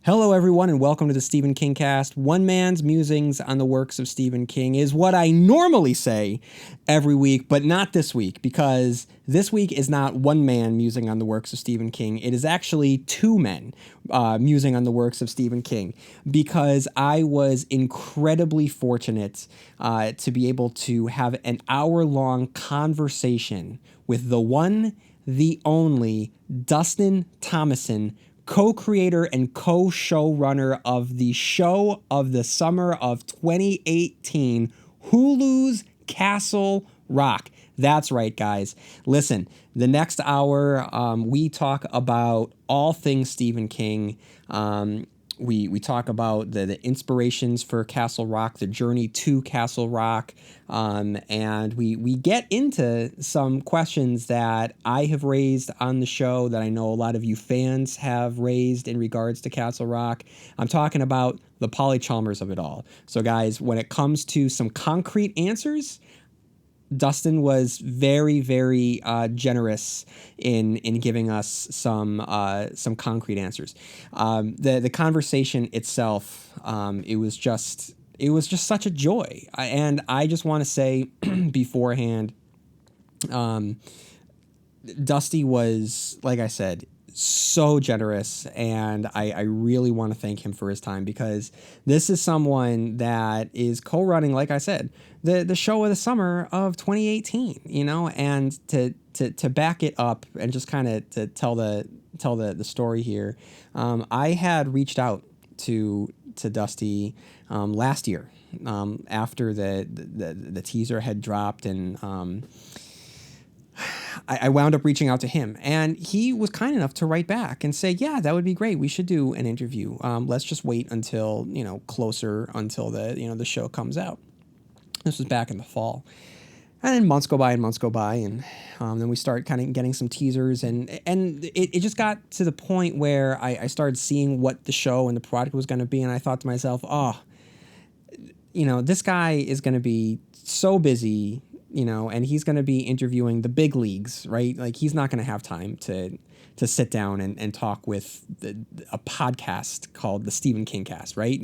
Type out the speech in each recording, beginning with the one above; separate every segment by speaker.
Speaker 1: Hello, everyone, and welcome to the Stephen King Cast. One man's musings on the works of Stephen King is what I normally say every week, but not this week, because this week is not one man musing on the works of Stephen King. It is actually two men musing on the works of Stephen King, because I was incredibly fortunate to be able to have an hour-long conversation with the one, the only Dustin Thomason, co-creator and co-showrunner of the show of the summer of 2018, Hulu's Castle Rock. That's right, guys. Listen, the next hour, we talk about all things Stephen King. We talk about the inspirations for Castle Rock, the journey to Castle Rock, and we get into some questions that I have raised on the show that I know a lot of you fans have raised in regards to Castle Rock. I'm talking about the Polly Chalmers of it all. So, guys, when it comes to some concrete answers, Dustin was very, very generous in giving us some concrete answers. The conversation itself, it was just such a joy, and I just want to say beforehand, Dusty was, like I said, so generous, and I really want to thank him for his time, because this is someone that is co-running, like I said, the show of the summer of 2018, and to back it up and just kind of to tell the story here. I had reached out to Dusty last year after the teaser had dropped, and I wound up reaching out to him, and he was kind enough to write back and say, yeah, that would be great. We should do an interview. Let's just wait until, closer until the show comes out. This was back in the fall. And then months go by, and then we start kind of getting some teasers, and it just got to the point where I started seeing what the show and the product was going to be, and I thought to myself, this guy is going to be so busy, and he's going to be interviewing the big leagues, right? Like, he's not going to have time to sit down and talk with a podcast called the Stephen King Cast, right?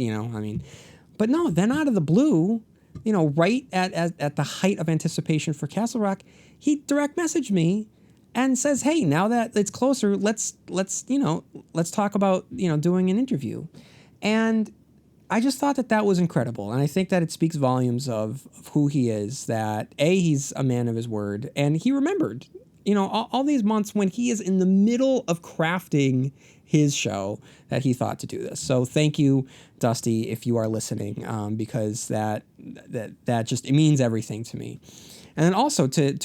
Speaker 1: But no, then out of the blue, right at the height of anticipation for Castle Rock, he direct messaged me and says, hey, now that it's closer, let's talk about, doing an interview. And I just thought that was incredible. And I think that it speaks volumes of who he is, that he's a man of his word, and he remembered, all these months when he is in the middle of crafting his show, that he thought to do this. So thank you, Dusty, if you are listening, because that just, it means everything to me. And then also to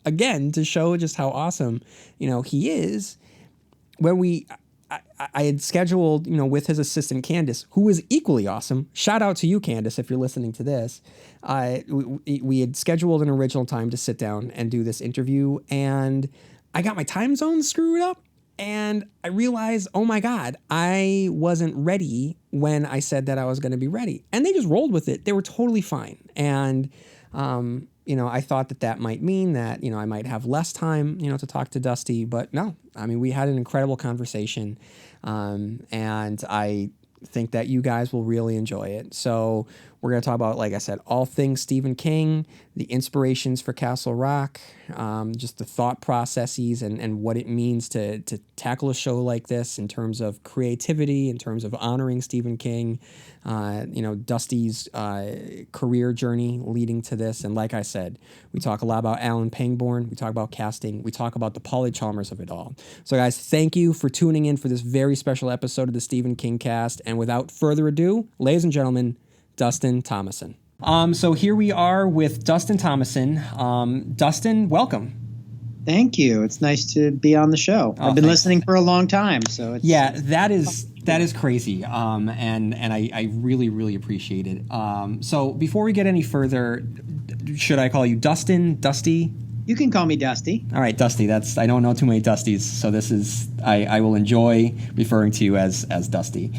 Speaker 1: again, to show just how awesome, he is, when I had scheduled, with his assistant, Candace, who is equally awesome. Shout out to you, Candace, if you're listening to this. We had scheduled an original time to sit down and do this interview, and I got my time zone screwed up, and I realized, oh my God, I wasn't ready when I said that I was going to be ready. And they just rolled with it. They were totally fine. And, I thought that might mean that, I might have less time, to talk to Dusty, but no, we had an incredible conversation, and I think that you guys will really enjoy it. So we're going to talk about, like I said, all things Stephen King, the inspirations for Castle Rock, just the thought processes and what it means to tackle a show like this in terms of creativity, in terms of honoring Stephen King, Dusty's career journey leading to this. And like I said, we talk a lot about Alan Pangborn. We talk about casting. We talk about the Polly Chalmers of it all. So, guys, thank you for tuning in for this very special episode of the Stephen King Cast. And without further ado, ladies and gentlemen, Dustin Thomason. So here we are with Dustin Thomason. Dustin, welcome.
Speaker 2: Thank you. It's nice to be on the show. I've been listening for a long time, so it's
Speaker 1: that is crazy. And I really, really appreciate it. So before we get any further, should I call you Dustin, Dusty?
Speaker 2: You can call me Dusty.
Speaker 1: All right, Dusty. I don't know too many Dustys, so this is I will enjoy referring to you as Dusty.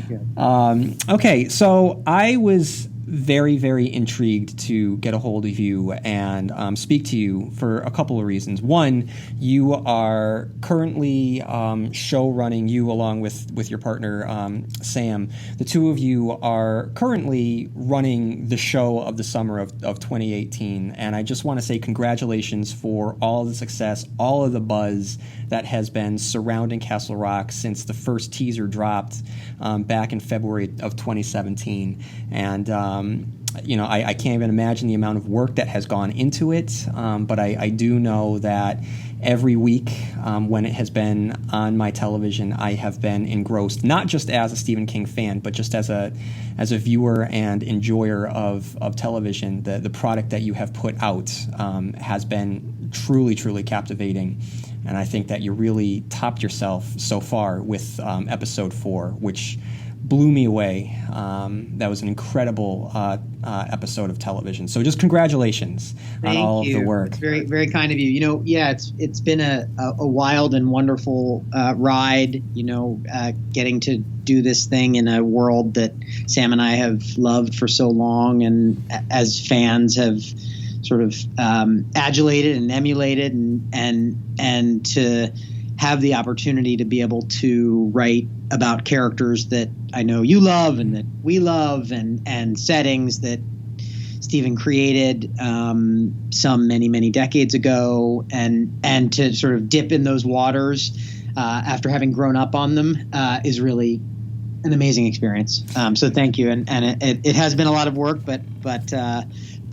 Speaker 2: Good.
Speaker 1: Okay, so I was very, very intrigued to get a hold of you and speak to you for a couple of reasons. One, you are currently show running, you along with your partner, Sam. The two of you are currently running the show of the summer of 2018. And I just want to say congratulations for all the success, all of the buzz that has been surrounding Castle Rock since the first teaser dropped back in February of 2017. And I can't even imagine the amount of work that has gone into it, but I do know that every week when it has been on my television, I have been engrossed, not just as a Stephen King fan, but just as a viewer and enjoyer of television. The product that you have put out has been truly, truly captivating. And I think that you really topped yourself so far with episode 4, which blew me away. That was an incredible episode of television. So just congratulations on all of the work.
Speaker 2: It's very, very kind of you. It's been a wild and wonderful ride, getting to do this thing in a world that Sam and I have loved for so long, and as fans have sort of adulated and emulated, and to have the opportunity to be able to write about characters that I know you love and that we love, and settings that Stephen created some many decades ago, and to sort of dip in those waters after having grown up on them is really an amazing experience. So thank you, and it has been a lot of work, but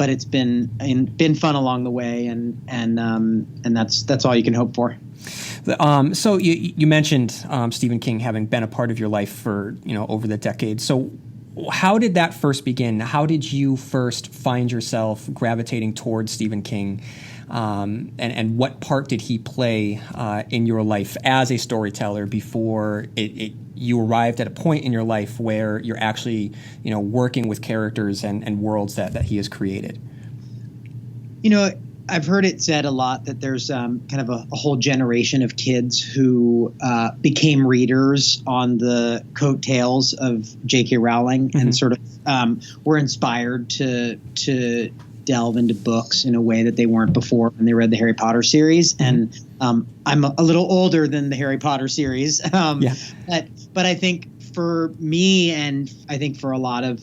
Speaker 2: it's been fun along the way, and that's all you can hope for.
Speaker 1: So you mentioned Stephen King having been a part of your life for over the decades. So how did that first begin? How did you first find yourself gravitating towards Stephen King, and what part did he play in your life as a storyteller before you arrived at a point in your life where you're actually working with characters and worlds that he has created?
Speaker 2: I've heard it said a lot that there's kind of a whole generation of kids who became readers on the coattails of J.K. Rowling, mm-hmm. and sort of were inspired to delve into books in a way that they weren't before when they read the Harry Potter series. Mm-hmm. And I'm a little older than the Harry Potter series, but I think for me, and I think for a lot of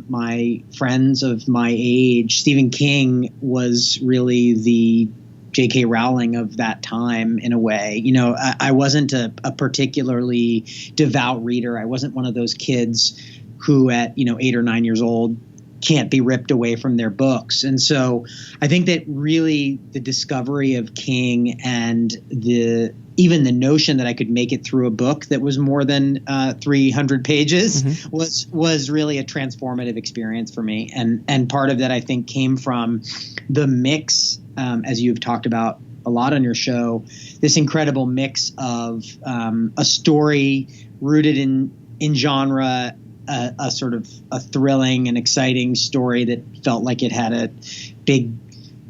Speaker 2: my friends of my age, Stephen King was really the J.K. Rowling of that time in a way. I wasn't a particularly devout reader. I wasn't one of those kids who at 8 or 9 years old can't be ripped away from their books. And so I think that really the discovery of King and even the notion that I could make it through a book that was more than 300 pages, mm-hmm. was really a transformative experience for me. And part of that, I think, came from the mix, as you've talked about a lot on your show, this incredible mix of a story rooted in genre, a sort of a thrilling and exciting story that felt like it had a big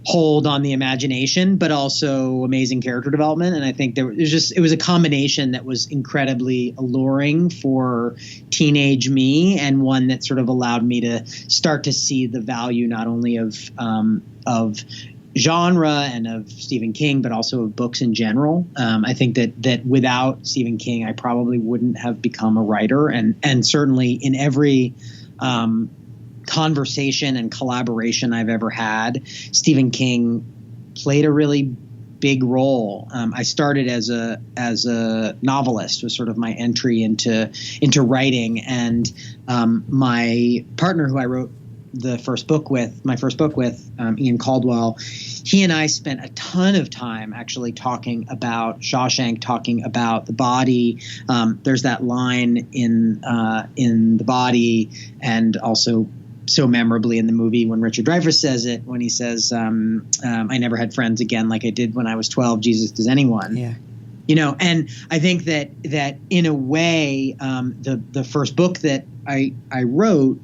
Speaker 2: hold on the imagination, but also amazing character development. And I think it was a combination that was incredibly alluring for teenage me, and one that sort of allowed me to start to see the value not only of genre and of Stephen King, but also of books in general. I think that without Stephen King, I probably wouldn't have become a writer, and certainly in every conversation and collaboration I've ever had, Stephen King played a really big role. I started as a novelist, was sort of my entry into writing, and my partner, who I wrote my first book with, Ian Caldwell, he and I spent a ton of time actually talking about Shawshank, talking about the body. There's that line in The Body, and also so memorably in the movie when Richard Dreyfuss says it, when he says, I never had friends again like I did when I was 12. Jesus, does anyone?
Speaker 1: Yeah.
Speaker 2: And I think that in a way, the first book that I wrote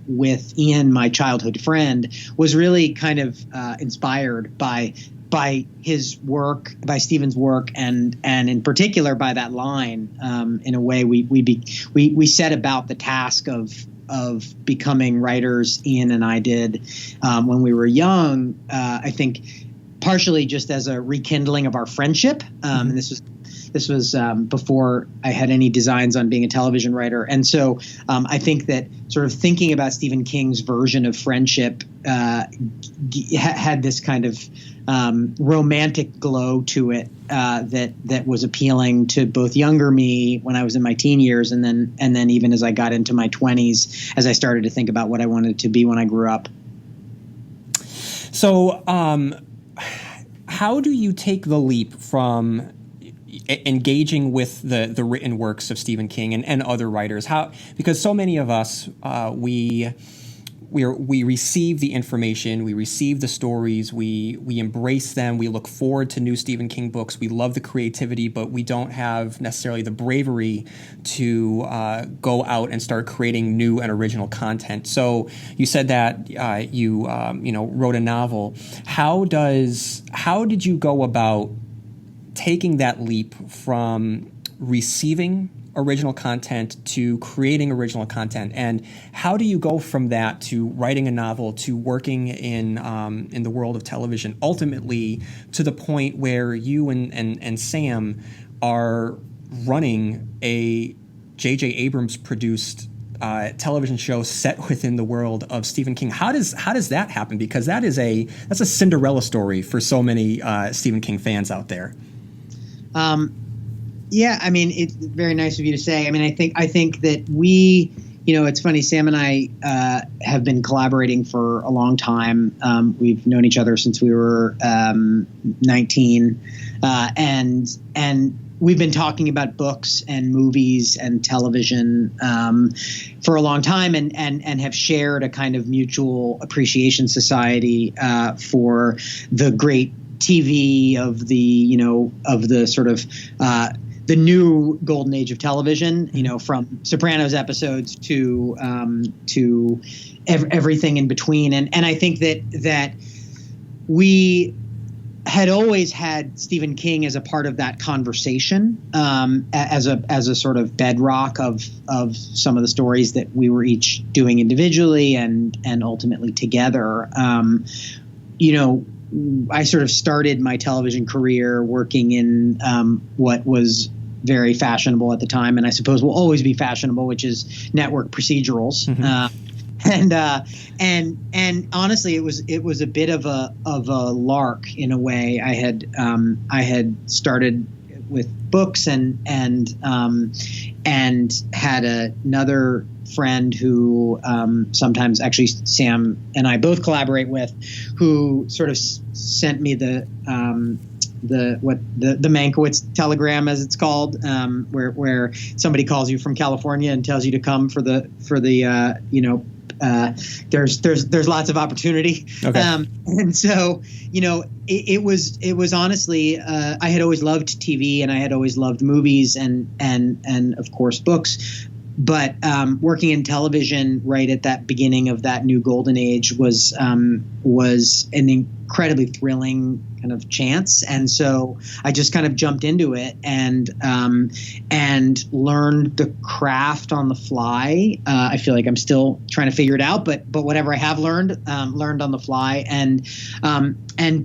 Speaker 2: with Ian, my childhood friend, was really kind of inspired by by his work, by Stephen's work, and in particular by that line. In a way, we set about the task of becoming writers. Ian and I did when we were young. I think partially just as a rekindling of our friendship. And this was before I had any designs on being a television writer. And so I think that sort of thinking about Stephen King's version of friendship had this kind of romantic glow to it that was appealing to both younger me when I was in my teen years, and then even as I got into my 20s, as I started to think about what I wanted to be when I grew up.
Speaker 1: So how do you take the leap from engaging with the written works of Stephen King and other writers? Because so many of us, we receive the information, we receive the stories, we embrace them, we look forward to new Stephen King books, we love the creativity, but we don't have necessarily the bravery to go out and start creating new and original content. So you said that you wrote a novel. How did you go about taking that leap from receiving original content to creating original content, and how do you go from that to writing a novel to working in the world of television, ultimately to the point where you and Sam are running a J.J. Abrams produced television show set within the world of Stephen King? How does that happen? Because that's a Cinderella story for so many Stephen King fans out there.
Speaker 2: Yeah, I mean, it's very nice of you to say. I mean, I think that we, it's funny, Sam and I have been collaborating for a long time. We've known each other since we were 19, and we've been talking about books and movies and television for a long time, and have shared a kind of mutual appreciation society for the great TV of the sort of the new golden age of television, from Sopranos episodes to everything in between. And I think that we had always had Stephen King as a part of that conversation, as a sort of bedrock of some of the stories that we were each doing individually and ultimately together. I sort of started my television career working in what was very fashionable at the time, and I suppose will always be fashionable, which is network procedurals. Mm-hmm. And honestly, it was a bit of a lark in a way. I had started with books and had another friend who sometimes actually Sam and I both collaborate with, who sort of sent me the Mankiewicz telegram, as it's called, where somebody calls you from California and tells you to come for the there's lots of opportunity. Okay. And so, it was honestly, I had always loved TV and I had always loved movies and of course books. But working in television right at that beginning of that new golden age was an incredibly thrilling kind of chance, and so I just kind of jumped into it and learned the craft on the fly. I feel like I'm still trying to figure it out, but whatever I have learned on the fly, and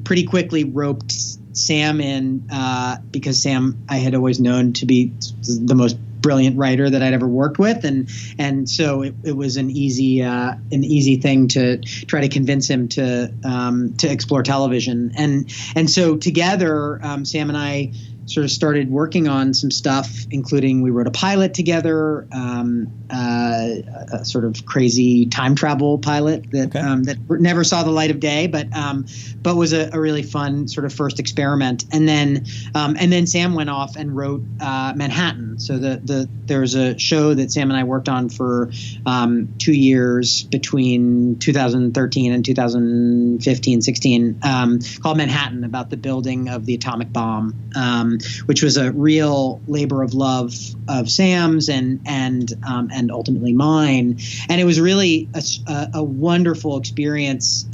Speaker 2: pretty quickly roped Sam in because Sam I had always known to be the most brilliant writer that I'd ever worked with, and so it was an easy thing to try to convince him to explore television, and so together Sam and I sort of started working on some stuff, including we wrote a pilot together, a sort of crazy time travel pilot that never saw the light of day, but was a really fun sort of first experiment. And then Sam went off and wrote Manhattan. So there was a show that Sam and I worked on for 2 years between 2013 and 2015-16, called Manhattan, about the building of the atomic bomb. Which was a real labor of love of Sam's and ultimately mine, and it was really a wonderful experience.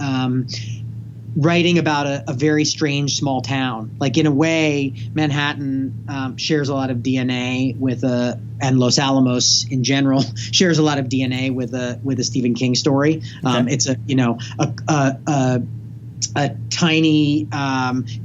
Speaker 2: writing about a very strange small town. Like, in a way, Manhattan shares a lot of DNA with and Los Alamos in general shares a lot of DNA with a Stephen King story.
Speaker 1: Okay.
Speaker 2: It's a tiny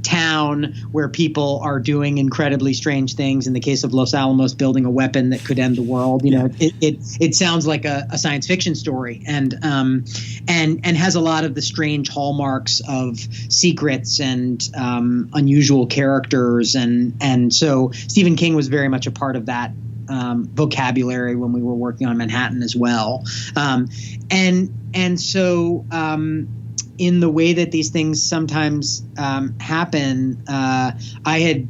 Speaker 2: town where people are doing incredibly strange things. In the case of Los Alamos, building a weapon that could end the world. It sounds like a science fiction story, and has a lot of the strange hallmarks of secrets and unusual characters, and so Stephen King was very much a part of that vocabulary when we were working on Manhattan as well, and so. In the way that these things sometimes happen,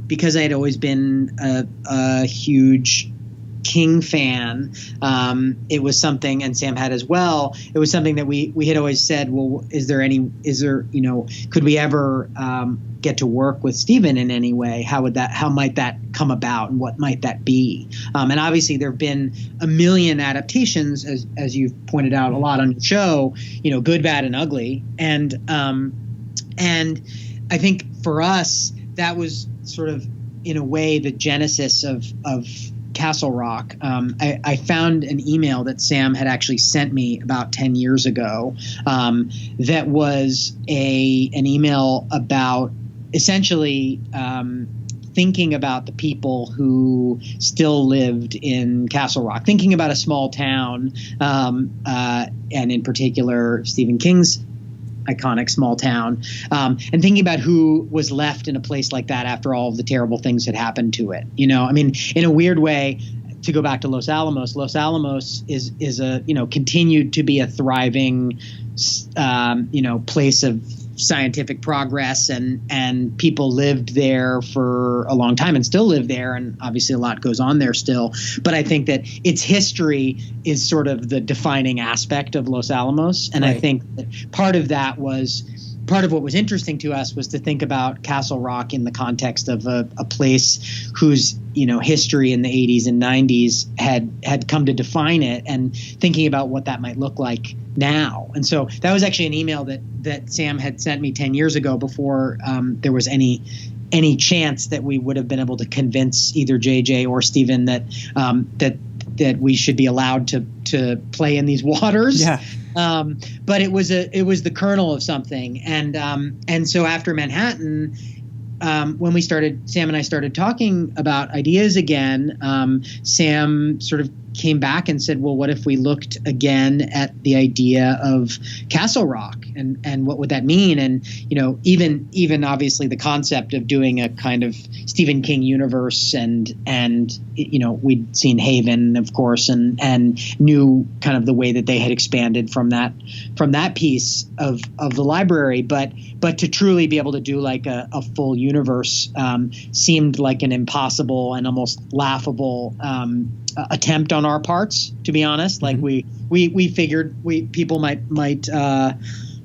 Speaker 2: because I had always been a huge King fan, it was something, and Sam had as well. It was something that we had always said, well, could we ever get to work with Stephen in any way? How might that come about, and what might that be? And obviously there have been a million adaptations, as you've pointed out a lot on your show, good, bad, and ugly. And I think for us, that was sort of, in a way, the genesis of Castle Rock. I found an email that Sam had actually sent me about 10 years ago that was an email about essentially thinking about the people who still lived in Castle Rock, thinking about a small town, and in particular Stephen King's iconic small town, and thinking about who was left in a place like that after all of the terrible things had happened to it. In a weird way, to go back to Los Alamos is a, continued to be a thriving, place of scientific progress, and people lived there for a long time and still live there, and obviously a lot goes on there still. But I think that its history is sort of the defining aspect of Los Alamos, and right. I think that part of what was interesting to us was to think about Castle Rock in the context of a place whose history in the 80s and 90s had come to define it, and thinking about what that might look like now. And so that was actually an email that Sam had sent me 10 years ago, before there was any chance that we would have been able to convince either JJ or Stephen that we should be allowed to play in these waters.
Speaker 1: Yeah.
Speaker 2: But it was the kernel of something. And so after Manhattan, when Sam and I started talking about ideas again, Sam sort of came back and said, well, what if we looked again at the idea of Castle Rock, and what would that mean? And, even obviously the concept of doing a kind of Stephen King universe, and we'd seen Haven, of course, and knew kind of the way that they had expanded from that piece of the library. But to truly be able to do like a full universe seemed like an impossible and almost laughable attempt on our parts, to be honest. Like we figured people might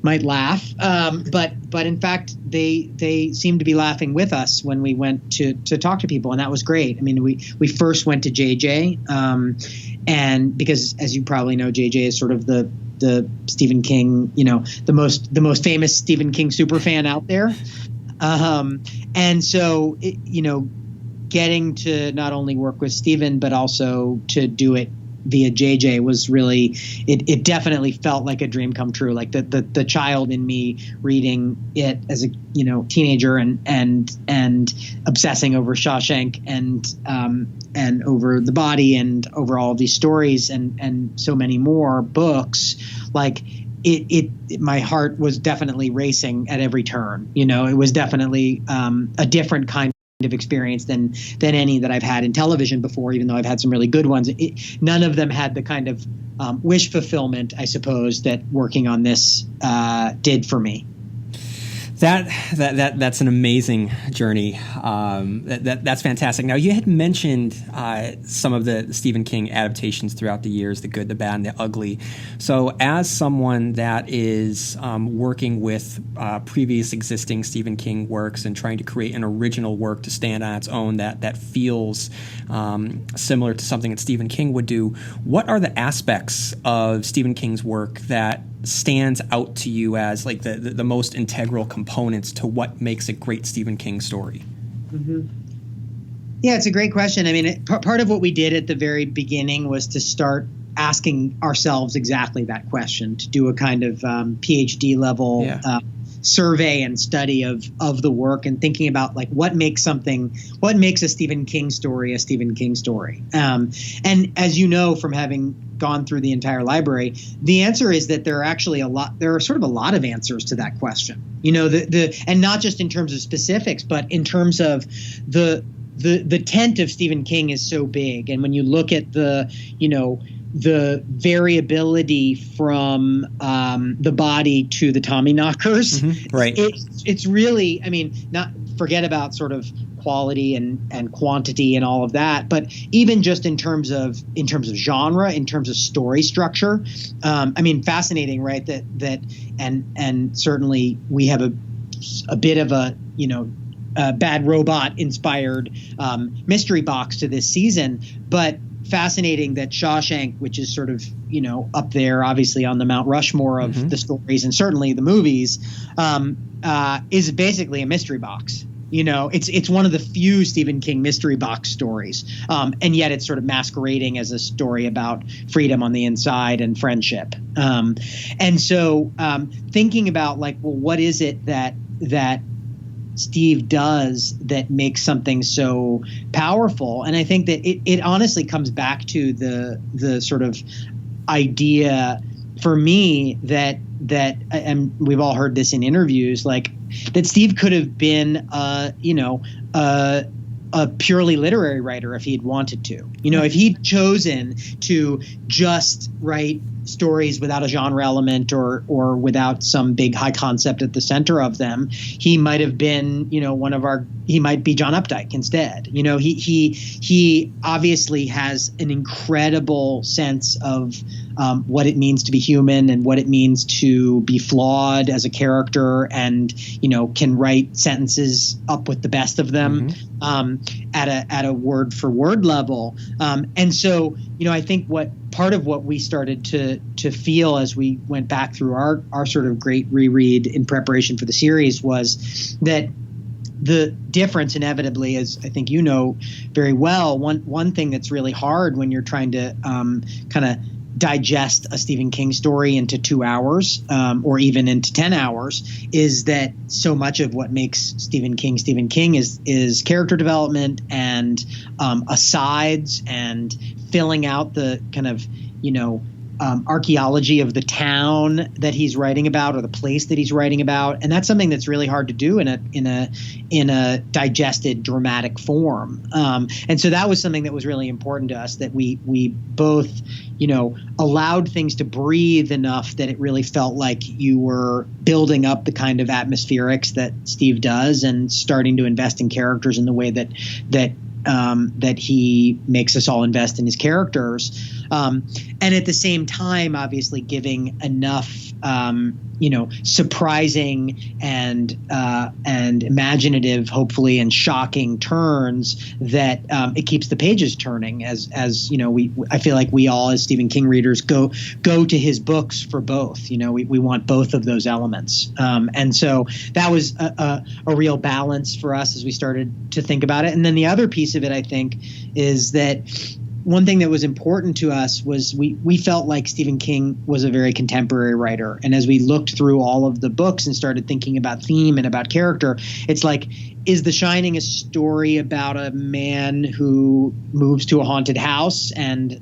Speaker 2: laugh, but in fact they seemed to be laughing with us when we went to talk to people, and that was great. I mean, we first went to JJ, and because, as you probably know, JJ is sort of the Stephen King, the most famous Stephen King superfan out there, and so getting to not only work with Stephen but also to do it via JJ was really, it definitely felt like a dream come true. Like the child in me reading it as a teenager and obsessing over Shawshank and over The Body and over all of these stories and so many more books. Like my heart was definitely racing at every turn. It was definitely a different kind of experience than any that I've had in television before, even though I've had some really good ones. None of them had the kind of wish fulfillment, I suppose, that working on this did for me.
Speaker 1: That's an amazing journey. That's fantastic. Now, you had mentioned some of the Stephen King adaptations throughout the years, the good, the bad, and the ugly. So as someone that is working with previous existing Stephen King works and trying to create an original work to stand on its own that feels similar to something that Stephen King would do, what are the aspects of Stephen King's work that stands out to you as like the most integral components to what makes a great Stephen King story?
Speaker 2: Mm-hmm. Yeah, it's a great question. I mean, part of what we did at the very beginning was to start asking ourselves exactly that question, to do a kind of PhD level survey and study of the work, and thinking about like what makes a Stephen King story a Stephen King story. And as you know from having gone through the entire library, the answer is that there are sort of a lot of answers to that question. You know, and not just in terms of specifics, but in terms of the tent of Stephen King is so big. And when you look at the variability from the body to the Tommyknockers,
Speaker 1: right?
Speaker 2: It's really, I mean, not forget about sort of quality and quantity and all of that, but even just in terms of genre, in terms of story structure, I mean, fascinating, right? That and certainly we have a bit of a Bad Robot inspired mystery box to this season, but fascinating that Shawshank, which is sort of up there obviously on the Mount Rushmore of the stories and certainly the movies, is basically a mystery box. It's one of the few Stephen King mystery box stories, and yet it's sort of masquerading as a story about freedom on the inside and friendship. And so thinking about like, well, what is it that Steve does that makes something so powerful? And I think that it honestly comes back to the sort of idea for me that and we've all heard this in interviews, like that Steve could have been a purely literary writer if he'd wanted to. If he'd chosen to just write stories without a genre element or without some big high concept at the center of them, he might have been, he might be John Updike instead. He obviously has an incredible sense of what it means to be human and what it means to be flawed as a character, and can write sentences up with the best of them at a word for word level. And so I think part of what we started to feel as we went back through our sort of great reread in preparation for the series was that the difference inevitably, as I think very well, one thing that's really hard when you're trying to kind of digest a Stephen King story into 2 hours or even into 10 hours is that so much of what makes Stephen King is character development and asides and filling out the kind of archaeology of the town that he's writing about or the place that he's writing about, and that's something that's really hard to do in a digested dramatic form. And so that was something that was really important to us, that we both allowed things to breathe enough that it really felt like you were building up the kind of atmospherics that Steve does and starting to invest in characters in the way that he makes us all invest in his characters. And at the same time, obviously giving enough, surprising and imaginative, hopefully, and shocking turns that it keeps the pages turning. As I feel like we all, as Stephen King readers, go to his books for both. We want both of those elements, and so that was a real balance for us as we started to think about it. And then the other piece of it, I think, is that one thing that was important to us was we felt like Stephen King was a very contemporary writer. And as we looked through all of the books and started thinking about theme and about character, it's like, is The Shining a story about a man who moves to a haunted house and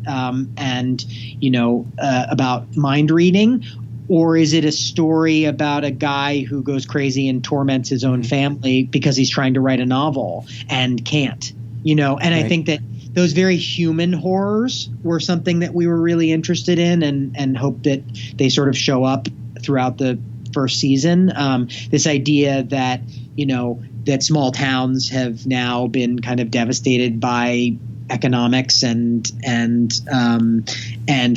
Speaker 2: about mind reading? Or is it a story about a guy who goes crazy and torments his own family because he's trying to write a novel and can't? And right. I think that those very human horrors were something that we were really interested in and hope that they sort of show up throughout the first season. This idea that, that small towns have now been kind of devastated by economics and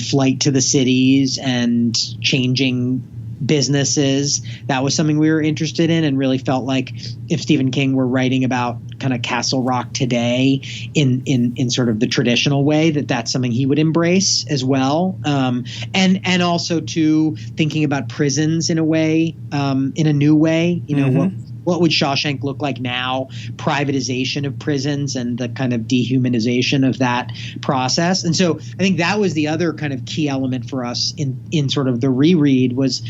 Speaker 2: flight to the cities and changing businesses. That was something we were interested in, and really felt like if Stephen King were writing about kind of Castle Rock today in sort of the traditional way, that's something he would embrace as well. And also to thinking about prisons in a way, in a new way, what would Shawshank look like now? Privatization of prisons and the kind of dehumanization of that process. And so I think that was the other kind of key element for us in sort of the reread was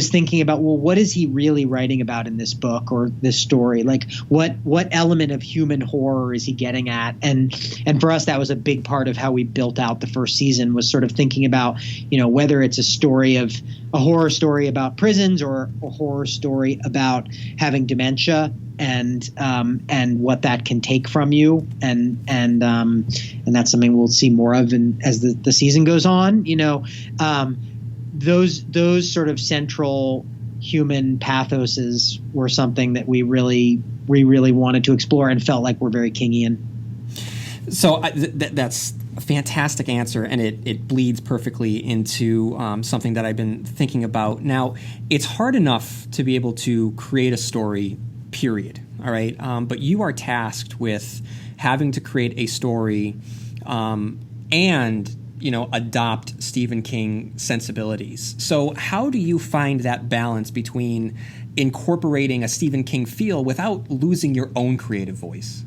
Speaker 2: thinking about, well, what is he really writing about in this book or this story? Like what element of human horror is he getting at? And for us, that was a big part of how we built out the first season, was sort of thinking about, whether it's a horror story about prisons or a horror story about having dementia and what that can take from you, and that's something we'll see more of as the season goes on. Those sort of central human pathoses were something that we really wanted to explore and felt like were very Kingian.
Speaker 1: So that's a fantastic answer, and it bleeds perfectly into something that I've been thinking about. Now, it's hard enough to be able to create a story, period, all right? But you are tasked with having to create a story and, adopt Stephen King sensibilities. So how do you find that balance between incorporating a Stephen King feel without losing your own creative voice?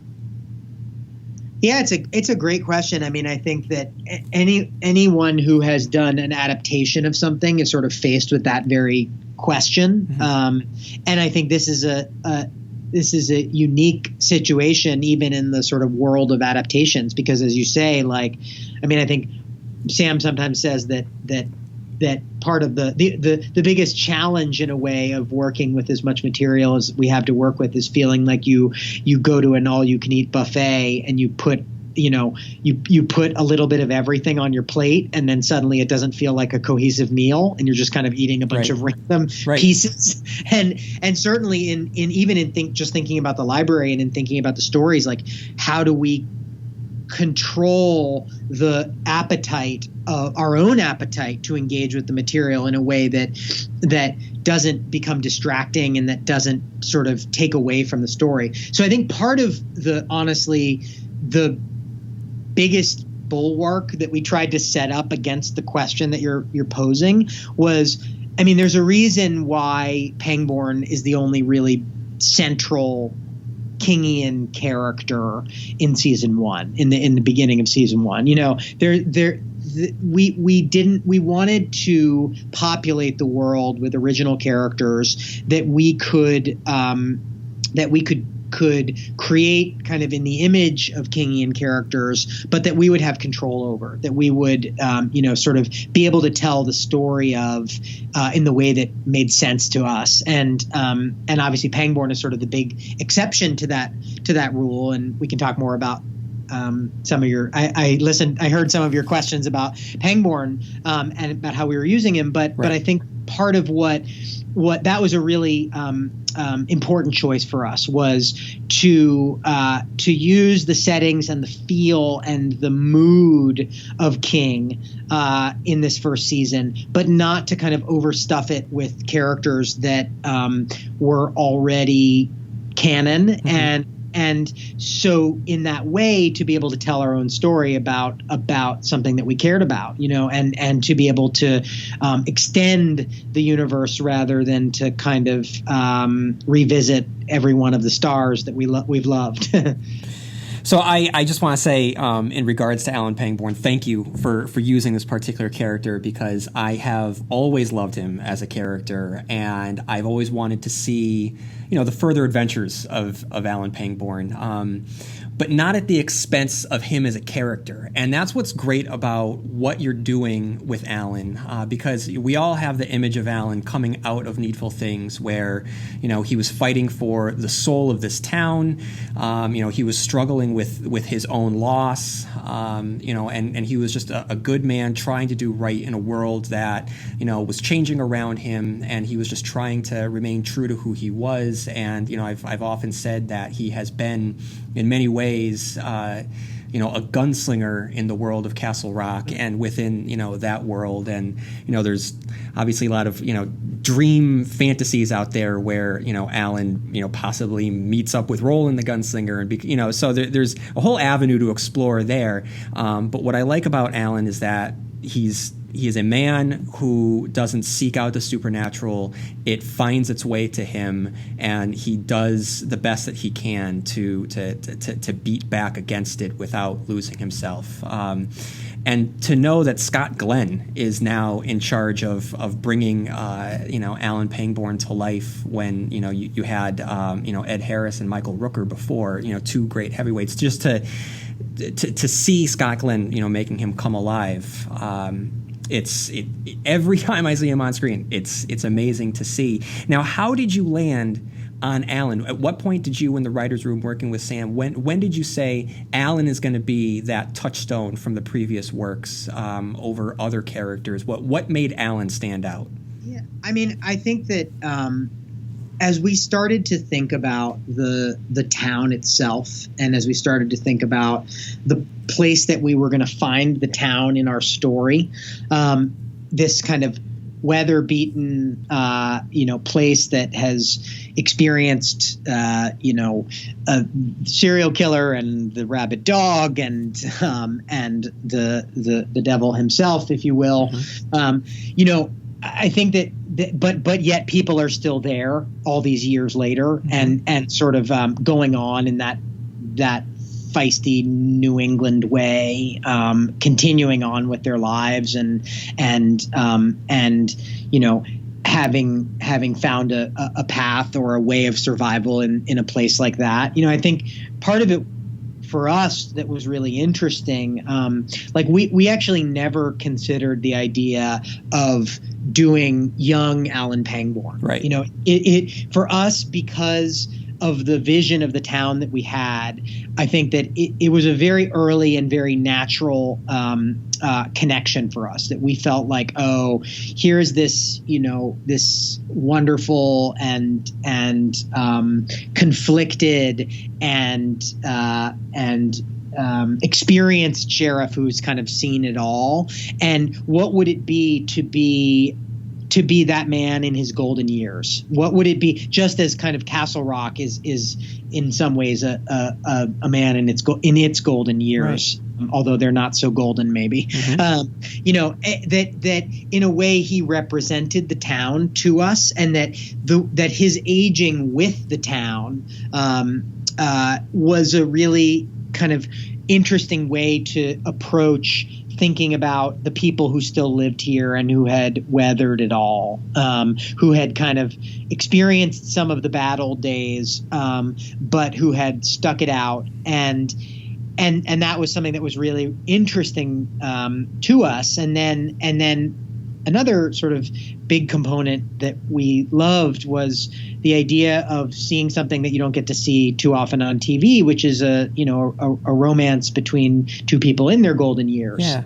Speaker 2: Yeah, it's a great question. I mean, I think that anyone who has done an adaptation of something is sort of faced with that very question. Mm-hmm. And I think this is a unique situation, even in the sort of world of adaptations, because as you say, I think Sam sometimes says that part of the biggest challenge in a way of working with as much material as we have to work with is feeling like you go to an all-you-can-eat buffet and you put a little bit of everything on your plate, and then suddenly it doesn't feel like a cohesive meal, and you're just kind of eating a bunch of random pieces. And certainly just thinking about the library and in thinking about the stories, like how do we control the appetite of our own appetite to engage with the material in a way that doesn't become distracting and that doesn't sort of take away from the story. So I think part of the biggest bulwark that we tried to set up against the question that you're posing was, I mean, there's a reason why Pangborn is the only really central Kingian character in season one, in the beginning of season one. We wanted to populate the world with original characters that we could create kind of in the image of Kingian characters, but that we would have control over, that we would, sort of be able to tell the story of in the way that made sense to us. And obviously Pangborn is sort of the big exception to that rule. And we can talk more about some of your, I heard some of your questions about Pangborn and about how we were using him, but I think part of what that was a really important choice for us was to use the settings and the feel and the mood of King in this first season, but not to kind of overstuff it with characters that were already canon. Mm-hmm. And so in that way, to be able to tell our own story about something that we cared about, and to be able to extend the universe rather than to kind of revisit every one of the stars that we've loved.
Speaker 1: So I just want to say, in regards to Alan Pangborn, thank you for using this particular character, because I have always loved him as a character, and I've always wanted to see, the further adventures of Alan Pangborn. but not at the expense of him as a character. And that's what's great about what you're doing with Alan, because we all have the image of Alan coming out of Needful Things, where, you know, he was fighting for the soul of this town. You know, he was struggling with his own loss, you know, and he was just a good man trying to do right in a world that, you know, was changing around him, and he was just trying to remain true to who he was. And, you know, I've often said that he has been, in many ways, you know, a gunslinger in the world of Castle Rock and within, you know, that world. And, you know, there's obviously a lot of, you know, dream fantasies out there where, you know, Alan, you know, possibly meets up with Roland the gunslinger, and, you know, so there's a whole avenue to explore there. But what I like about Alan is that he is a man who doesn't seek out the supernatural. It finds its way to him, and he does the best that he can to beat back against it without losing himself. And to know that Scott Glenn is now in charge of bringing, you know, Alan Pangborn to life, when, you know, you had, you know, Ed Harris and Michael Rooker before, you know, two great heavyweights, just to see Scott Glenn, you know, making him come alive. Every time I see him on screen, it's amazing to see. Now, how did you land on Alan? At what point did you, in the writer's room working with Sam, when did you say Alan is going to be that touchstone from the previous works over other characters? What made Alan stand out?
Speaker 2: Yeah, I mean, I think that as we started to think about the town itself, and as we started to think about the place that we were going to find the town in our story, this kind of weather-beaten, you know, place that has experienced, you know, a serial killer and the rabid dog and the devil himself, if you will. You know, I think that but yet people are still there all these years later, and sort of going on in that feisty New England way, continuing on with their lives, and you know, having found a path or a way of survival in a place like that. You know, I think part of it for us that was really interesting, like we actually never considered the idea of doing young Alan Pangborn. Right. You know, it for us, because of the vision of the town that we had, I think that it was a very early and very natural connection for us, that we felt like, oh, here's this, you know, this wonderful and conflicted and experienced sheriff who's kind of seen it all. And what would it be to be that man in his golden years? What would it be? Just as kind of Castle Rock is in some ways a man in its golden years, right, although they're not so golden, maybe. You know, that in a way he represented the town to us, and that his aging with the town was a really kind of interesting way to approach thinking about the people who still lived here and who had weathered it all, who had kind of experienced some of the bad old days, but who had stuck it out. And that was something that was really interesting to us. And then another sort of big component that we loved was the idea of seeing something that you don't get to see too often on TV, which is a romance between two people in their golden years. Yeah.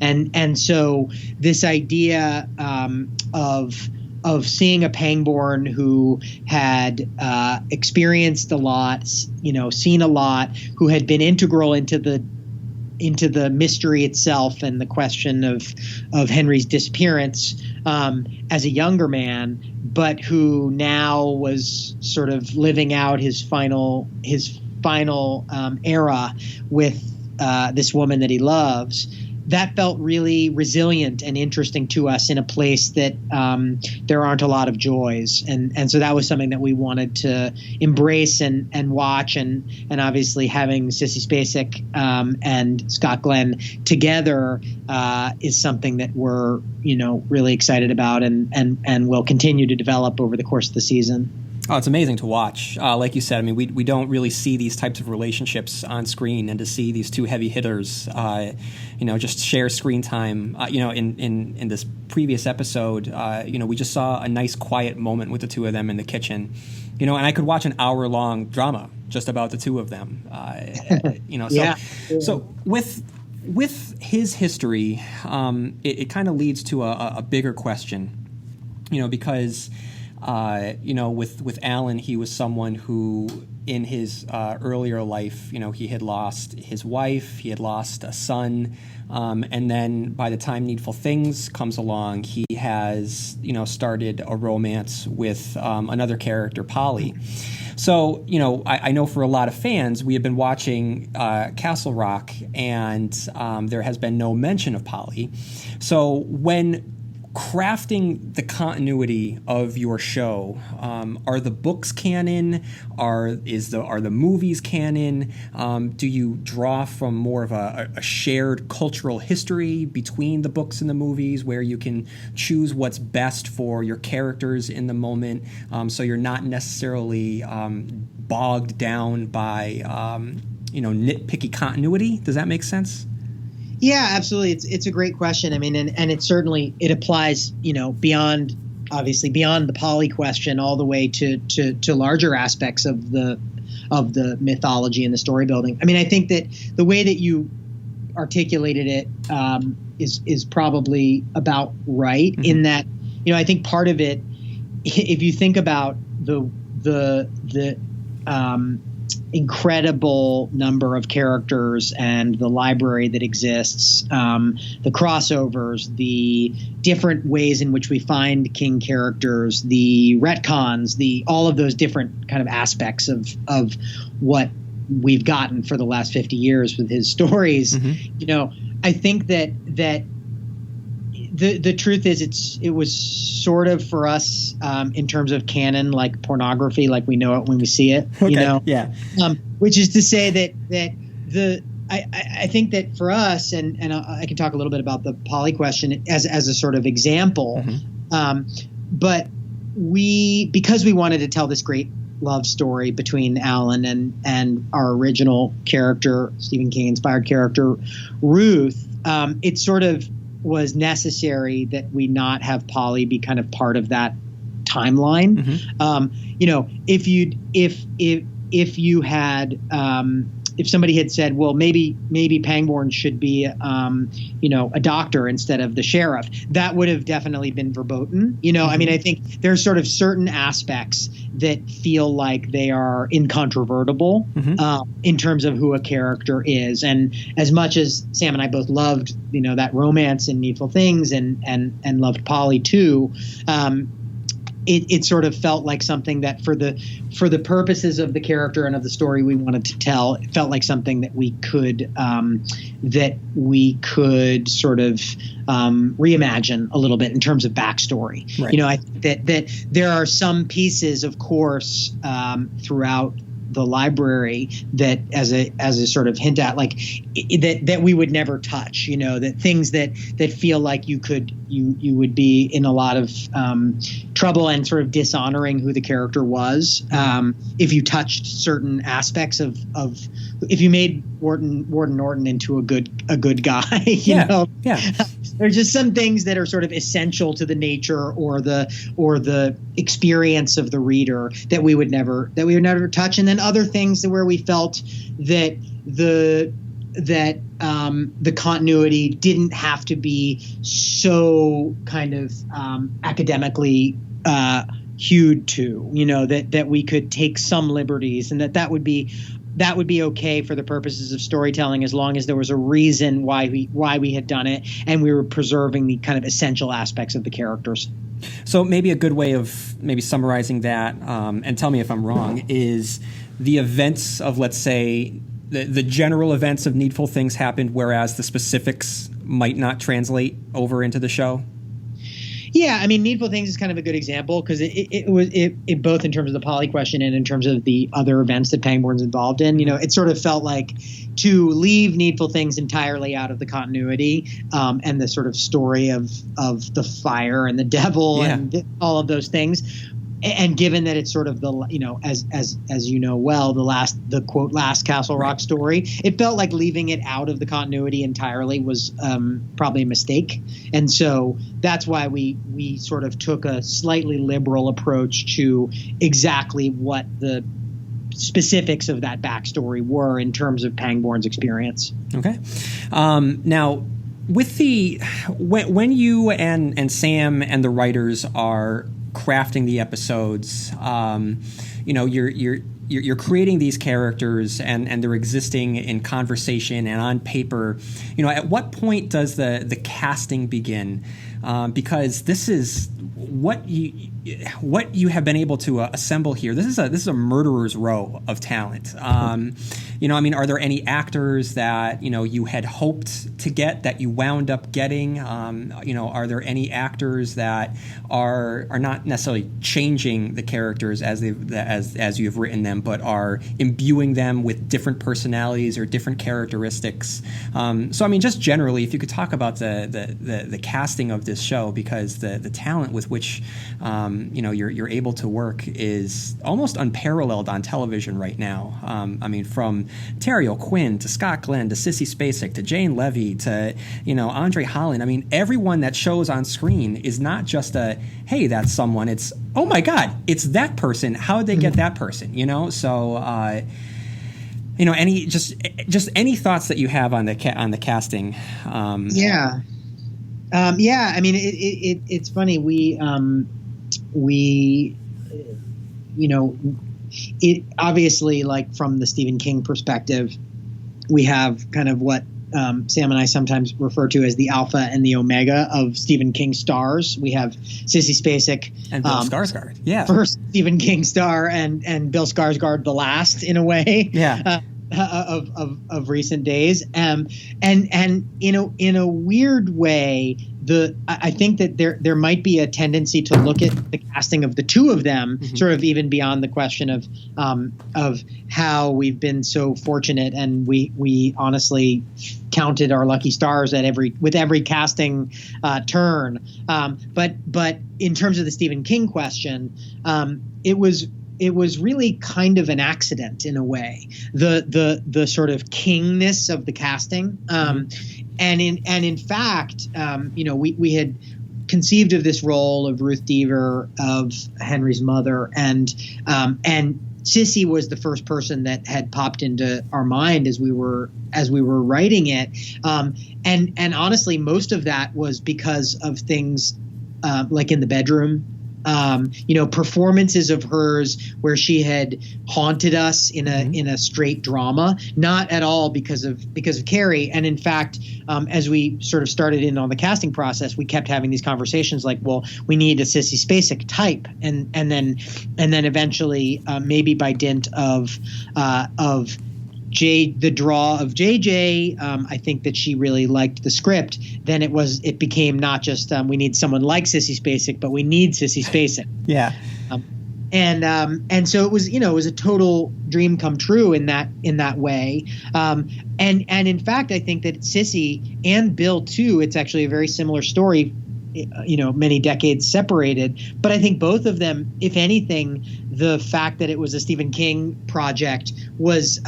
Speaker 2: And so this idea of seeing a Pangborn who had experienced a lot, you know, seen a lot, who had been integral into the mystery itself and the question of Henry's disappearance as a younger man, but who now was sort of living out his final era with this woman that he loves. That felt really resilient and interesting to us in a place that there aren't a lot of joys. And so that was something that we wanted to embrace and watch. And obviously having Sissy Spacek and Scott Glenn together is something that we're, you know, really excited about and will continue to develop over the course of the season.
Speaker 1: Oh, it's amazing to watch. Like you said, I mean, we don't really see these types of relationships on screen, and to see these two heavy hitters, just share screen time. In this previous episode, we just saw a nice quiet moment with the two of them in the kitchen, and I could watch an hour-long drama just about the two of them. So with his history, it kind of leads to a bigger question, because. With Alan, he was someone who, in his earlier life, he had lost his wife, he had lost a son, and then by the time Needful Things comes along, he has, started a romance with another character, Polly. So, I know for a lot of fans, we have been watching Castle Rock, and there has been no mention of Polly. So when crafting the continuity of your show, are the books canon? Are the movies canon? Do you draw from more of a shared cultural history between the books and the movies, where you can choose what's best for your characters in the moment, so you're not necessarily bogged down by nitpicky continuity? Does that make sense?
Speaker 2: Yeah, absolutely. It's a great question. I mean, and it certainly applies, beyond the Polly question, all the way to larger aspects of the mythology and the story building. I mean, I think that the way that you articulated it is probably about right. Mm-hmm. In that, I think part of it, if you think about the incredible number of characters and the library that exists, the crossovers, the different ways in which we find King characters, the retcons, all of those different kind of aspects of what we've gotten for the last 50 years with his stories. Mm-hmm. I think that the truth is it was sort of for us in terms of canon, like pornography, like we know it when we see it.
Speaker 1: Okay. Yeah.
Speaker 2: Which is to say that I think that for us, and I can talk a little bit about the Polly question as a sort of example, mm-hmm. But because we wanted to tell this great love story between Alan and our original character, Stephen King inspired character Ruth, it sort of was necessary that we not have Polly be kind of part of that timeline. Mm-hmm. If you had if somebody had said, well, maybe Pangborn should be a doctor instead of the sheriff, that would have definitely been verboten. Mm-hmm. I mean, I think there's sort of certain aspects that feel like they are incontrovertible, mm-hmm. In terms of who a character is. And as much as Sam and I both loved, that romance in Needful Things and loved Polly too, it sort of felt like something that for the purposes of the character and of the story we wanted to tell, it felt like something that we could sort of reimagine a little bit in terms of backstory. Right. I think that there are some pieces, of course, throughout the library that as a sort of hint at, like that we would never touch, that things that feel like you would be in a lot of trouble and sort of dishonoring who the character was if you touched certain aspects of if you made Warden Norton into a good guy. Yeah. There's just some things that are sort of essential to the nature or the experience of the reader that we would never touch, and then other things where we felt that the continuity didn't have to be so kind of academically hewed to, that we could take some liberties, and that would be okay for the purposes of storytelling, as long as there was a reason why we had done it and we were preserving the kind of essential aspects of the characters.
Speaker 1: So maybe a good way of maybe summarizing that, and tell me if I'm wrong, is the events of, let's say, the general events of Needful Things happened, whereas the specifics might not translate over into the show?
Speaker 2: Yeah, I mean, Needful Things is kind of a good example, because it was both in terms of the Polly question and in terms of the other events that Pangborn's involved in. It sort of felt like to leave Needful Things entirely out of the continuity, and the sort of story of the fire and the devil and all of those things, and given that it's sort of the, as you know well, the quote last Castle Rock story, it felt like leaving it out of the continuity entirely was probably a mistake. And so that's why we sort of took a slightly liberal approach to exactly what the specifics of that backstory were in terms of Pangborn's experience.
Speaker 1: Okay. Now, with when you and Sam and the writers are crafting the episodes, you're creating these characters and they're existing in conversation and on paper. At what point does the casting begin? Because this is what you have been able to assemble here. This is a murderer's row of talent. Are there any actors that you had hoped to get that you wound up getting? Are there any actors that are not necessarily changing the characters as you have written them, but are imbuing them with different personalities or different characteristics? Just generally, if you could talk about the casting of this show, because the talent with which you're able to work is almost unparalleled on television right now. From Terry O'Quinn to Scott Glenn to Sissy Spacek to Jane Levy to Andre Holland. Everyone that shows on screen is not just a hey, that's someone. It's oh my God, it's that person. How did they get that person? So any thoughts that you have on the casting?
Speaker 2: It's funny. It obviously, like from the Stephen King perspective, we have kind of what Sam and I sometimes refer to as the alpha and the omega of Stephen King stars. We have Sissy Spacek
Speaker 1: and Bill Skarsgård,
Speaker 2: first Stephen King star, and Bill Skarsgård the last, in a way. Of recent days, and in a weird way, I think that there might be a tendency to look at the casting of the two of them, sort of even beyond the question of how we've been so fortunate, and we honestly counted our lucky stars with every casting turn. But in terms of the Stephen King question, it was really kind of an accident in a way, the sort of kingness of the casting. And in fact, we had conceived of this role of Ruth Deaver, of Henry's mother, and Sissy was the first person that had popped into our mind as we were writing it. And honestly, most of that was because of things like in the bedroom. Performances of hers where she had haunted us in a straight drama, not at all because of Carrie. And in fact, as we sort of started in on the casting process, we kept having these conversations like, well, we need a Sissy Spacek type, and then eventually, maybe by dint of the draw of JJ, I think that she really liked the script. Then it became not just we need someone like Sissy Spacek, but we need Sissy Spacek.
Speaker 1: Yeah.
Speaker 2: And so it was a total dream come true in that way. And in fact, I think that Sissy and Bill too, it's actually a very similar story, many decades separated. But I think both of them, if anything, the fact that it was a Stephen King project was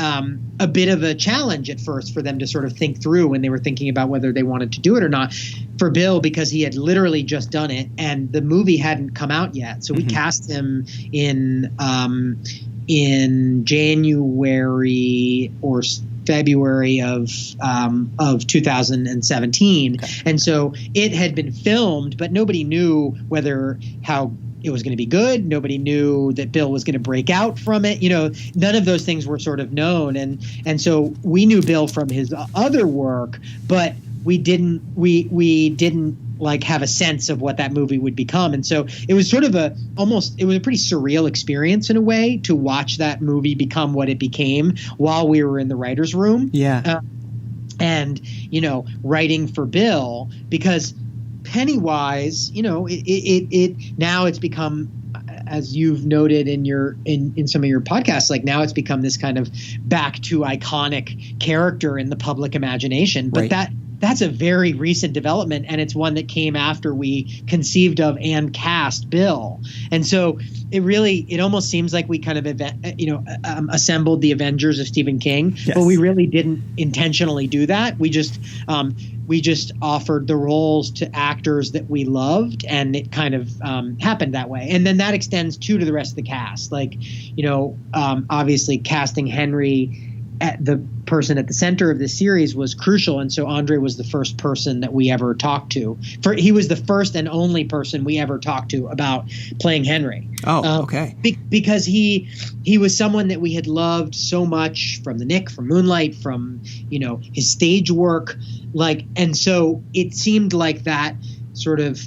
Speaker 2: a bit of a challenge at first for them to sort of think through when they were thinking about whether they wanted to do it or not. For Bill, because he had literally just done it and the movie hadn't come out yet. So we cast him in January or February of 2017. Okay. And so it had been filmed, but nobody knew how it was going to be good. Nobody knew that Bill was going to break out from it. None of those things were sort of known. And so we knew Bill from his other work, but we didn't like have a sense of what that movie would become. And so it was sort of it was a pretty surreal experience in a way to watch that movie become what it became while we were in the writer's room.
Speaker 1: Yeah.
Speaker 2: And, writing for Bill, because Pennywise, now it's become, as you've noted in some of your podcasts, like now it's become this kind of back to iconic character in the public imagination. But that's a very recent development, and it's one that came after we conceived of and cast Bill. And so it almost seems like we kind of assembled the Avengers of Stephen King,
Speaker 1: yes.
Speaker 2: But we really didn't intentionally do that. We just offered the roles to actors that we loved, and it kind of happened that way. And then that extends to the rest of the cast. Like, obviously casting Henry, the person at the center of the series, was crucial. And so Andre was the first person that we ever talked to. He was the first and only person we ever talked to about playing Henry.
Speaker 1: Oh, okay.
Speaker 2: Because he was someone that we had loved so much from The Knick, from Moonlight, from, his stage work. And so it seemed like that sort of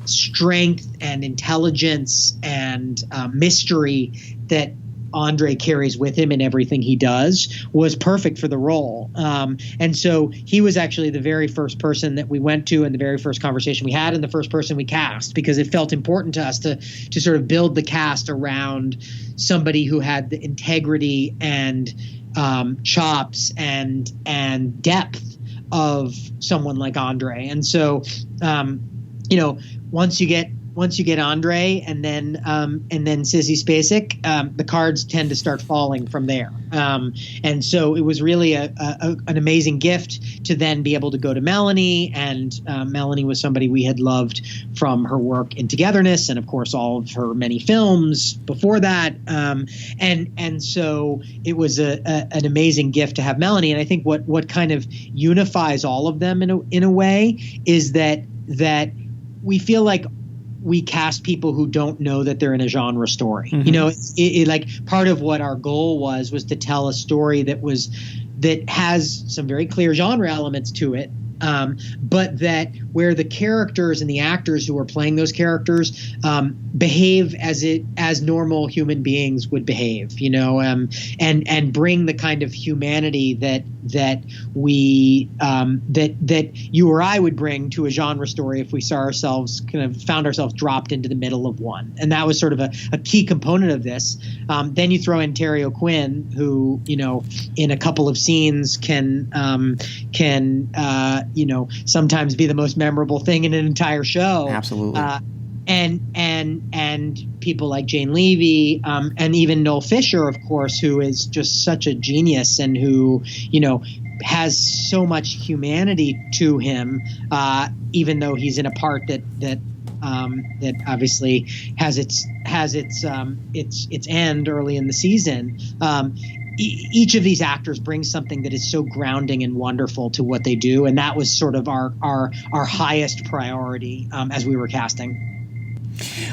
Speaker 2: strength and intelligence and mystery that Andre carries with him in everything he does was perfect for the role. And so he was actually the very first person that we went to, and the very first conversation we had, and the first person we cast, because it felt important to us to sort of build the cast around somebody who had the integrity and chops and depth of someone like Andre. And so, once you get Andre and then Sissy Spacek, the cards tend to start falling from there. And so it was really an amazing gift to then be able to go to Melanie. And Melanie was somebody we had loved from her work in Togetherness, and of course all of her many films before that. And so it was an amazing gift to have Melanie. And I think what kind of unifies all of them in a way is that we feel like we cast people who don't know that they're in a genre story. Mm-hmm. Like part of what our goal was to tell a story that has some very clear genre elements to it, but that where the characters and the actors who are playing those characters behave as normal human beings would behave, and bring the kind of humanity that we that you or I would bring to a genre story if we found ourselves dropped into the middle of one. And that was sort of a key component of this. Then you throw in Terry O'Quinn, who in a couple of scenes can sometimes be the most memorable thing in an entire show.
Speaker 1: Absolutely.
Speaker 2: And people like Jane Levy, and even Noel Fisher, of course, who is just such a genius and who, has so much humanity to him, even though he's in a part that obviously has its end early in the season. Each of these actors brings something that is so grounding and wonderful to what they do, and that was sort of our highest priority as we were casting.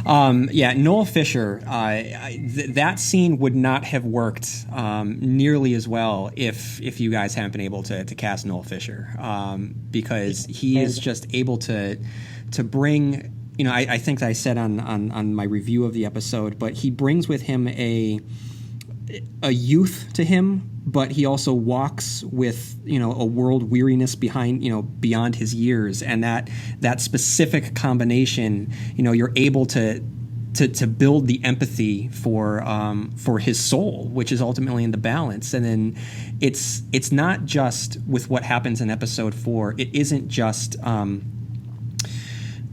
Speaker 1: Noel Fisher, that scene would not have worked nearly as well if you guys hadn't been able to cast Noel Fisher, because he is just able to bring, I think that I said on my review of the episode, but he brings with him a youth to him, but he also walks with a world weariness beyond his years, and that specific combination, you're able to build the empathy for his soul, which is ultimately in the balance. And then it's not just with what happens in episode 4. It isn't just